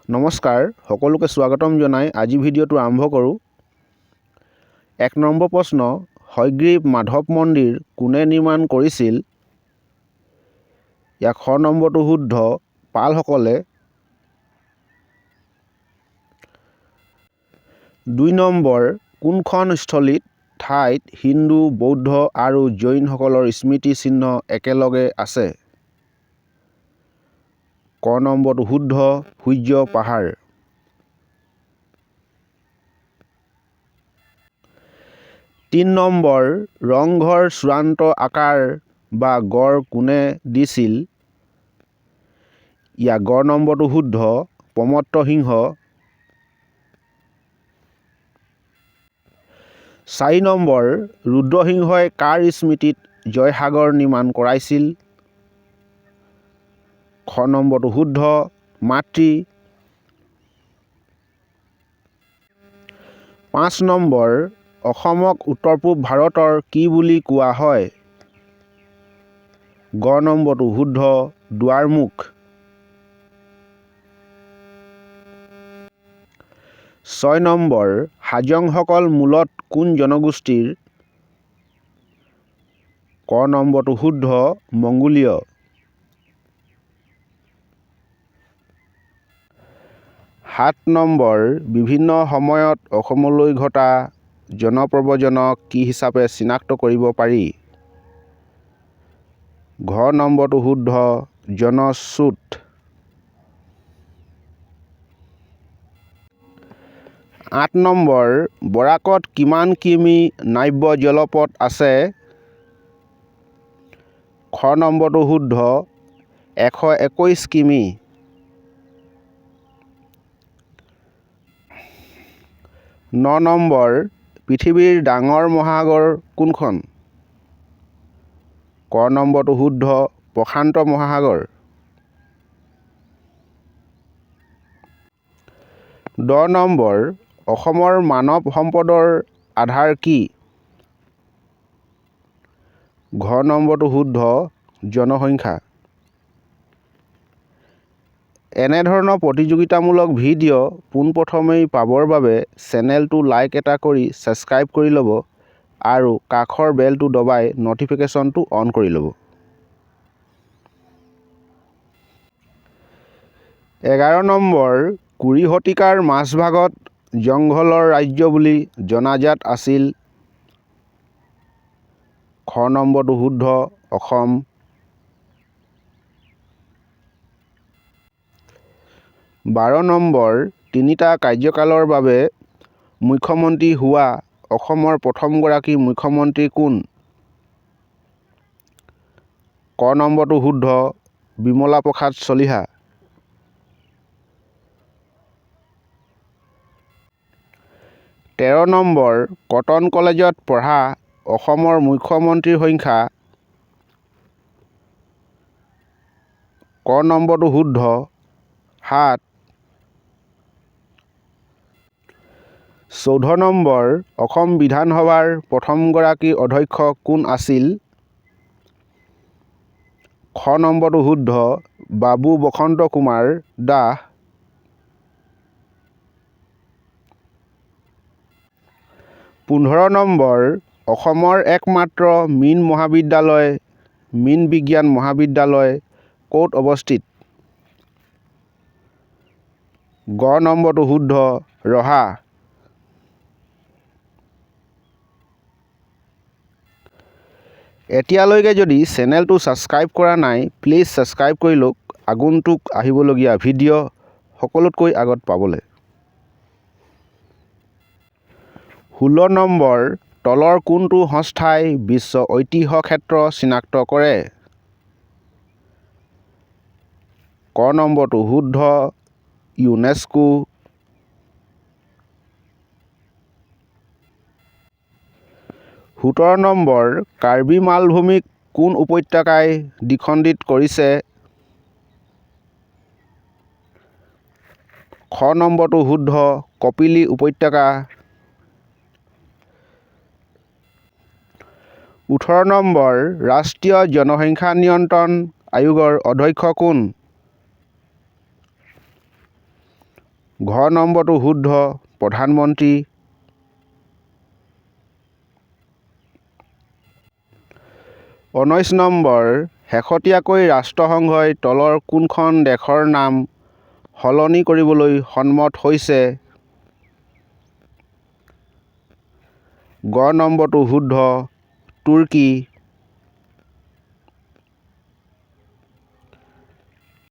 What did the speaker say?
নমস্কাৰ, সকলোকে স্বাগতম জনাই আজি ভিডিঅ'টো আৰম্ভ কৰোঁ। ১ নম্বৰ প্ৰশ্ন, হয়গ্ৰীৱ মাধৱ মন্দিৰ কোনে নিৰ্মাণ কৰিছিল? ইয়াক খ নম্বৰটো শুদ্ধ, পালসকলে। ২ নম্বৰ, কোনখন স্থলিত ঠাইত হিন্দু, বৌদ্ধ আৰু জৈনসকলৰ স্মৃতি চিহ্ন একেলগে আছে? ক নম্বৰটো শুদ্ধ, সূৰ্য পাহাৰ। ৩ নম্বৰ, ৰংঘৰ চূড়ান্ত আকাৰ বা গড় কোনে দিছিল? ইয়াক গ নম্বৰটো শুদ্ধ, প্ৰমত্ত সিংহ। ৪ নম্বৰ, ৰুদ্ৰসিংহই কাৰ স্মৃতিত জয়সাগৰ নিৰ্মাণ কৰাইছিল? খ নম্বৰটো শুদ্ধ, মাতৃ। ৫ নম্বৰ, অসমক উত্তৰ-পূব ভাৰতৰ কি বুলি কোৱা হয়? গ নম্বৰটো শুদ্ধ, দুৱাৰমুখ। ৬ নম্বৰ, হাজংসকল মূলত কোন জনগোষ্ঠীৰ? ক নম্বৰটো শুদ্ধ, মংগোলীয়। ৭ নম্বৰ, বিভিন্ন সময়ত অসমলৈ ঘটা জনপ্ৰব্ৰজনক কি হিচাপে চিনাক্ত কৰিব পাৰি? ঘ নম্বৰটো শুদ্ধ, জনশ্ৰুত। ৮ নম্বৰ, বৰাকত কিমান কিমি নাব্য জলপথ আছে? খ নম্বৰটো শুদ্ধ, ১২১ কিমি। ৯ নম্বৰ, পৃথিৱীৰ ডাঙৰ মহাসাগৰ কোনখন? ক নম্বৰটো শুদ্ধ, প্ৰশান্ত মহাসাগৰ। ১০ নম্বৰ, অসমৰ মানৱ সম্পদৰ আধাৰ কি? ঘ নম্বৰটো শুদ্ধ, জনসংখ্যা। এনেধৰণৰ প্ৰতিযোগিতামূলক ভিডিঅ' পোনপ্ৰথমেই পাবৰ বাবে চেনেলটো লাইক এটা কৰি ছাবস্ক্ৰাইব কৰি ল'ব আৰু কাষৰ বেলটো দবাই ন'টিফিকেশ্যনটো অন কৰি ল'ব। ১১ নম্বৰ, কুৰি শতিকাৰ মাজভাগত জংঘলৰ ৰাজ্য বুলি জনাজাত আছিল? খ নম্বৰটো শুদ্ধ, অসম। ১২ নম্বৰ, তিনিটা কাৰ্যকালৰ বাবে মুখ্যমন্ত্ৰী হোৱা অসমৰ প্ৰথমগৰাকী মুখ্যমন্ত্ৰী কোন? ক নম্বৰটো শুদ্ধ, বিমলা প্ৰসাদ চলিহা। ১৩ নম্বৰ, কটন কলেজত পঢ়া অসমৰ মুখ্যমন্ত্ৰীৰ সংখ্যা? ক নম্বৰটো শুদ্ধ, ৭। ১৪ নম্বৰ, অসম বিধানসভাৰ প্ৰথমগৰাকী অধ্যক্ষ কোন আছিল? খ নম্বৰটো শুদ্ধ, বাবু বসন্ত কুমাৰ দাস। ১৫ নম্বৰ, অসমৰ একমাত্ৰ মীন মহাবিদ্যালয় মীন বিজ্ঞান মহাবিদ্যালয় ক'ত অৱস্থিত? গ নম্বৰটো শুদ্ধ, ৰহা। এতিয়ালৈকে যদি চেনেলটো ছাবস্ক্ৰাইব কৰা নাই, প্লিজ ছাবস্ক্ৰাইব কৰি লওক আগন্তুক আহিবলগীয়া ভিডিঅ' সকলোতকৈ আগত পাবলৈ। ১৬ নম্বৰ, তলৰ কোনটো সংস্থাই বিশ্ব ঐতিহ্য ক্ষেত্ৰ চিনাক্ত কৰে? ক নম্বৰটো শুদ্ধ, ইউনেস্কো। ১৭ নম্বৰ, কাৰ্বি মালভূমিক কোন উপত্যকাই দ্বিখণ্ডিত কৰিছে? খ নম্বৰটো শুদ্ধ, কপিলী উপত্যকা। ১৮ নম্বৰ, ৰাষ্ট্ৰীয় জনসংখ্যা নিয়ন্ত্ৰণ আয়োগৰ অধ্যক্ষ কোন? ঘ নম্বৰটো শুদ্ধ, প্ৰধানমন্ত্ৰী। 19 নম্বৰ, শেহতীয়াকৈ ৰাষ্ট্ৰসংঘই তলৰ কোনখন দেশৰ নাম সলনি কৰিবলৈ সন্মত হৈছে? গ নম্বৰটো শুদ্ধ, তুৰ্কী।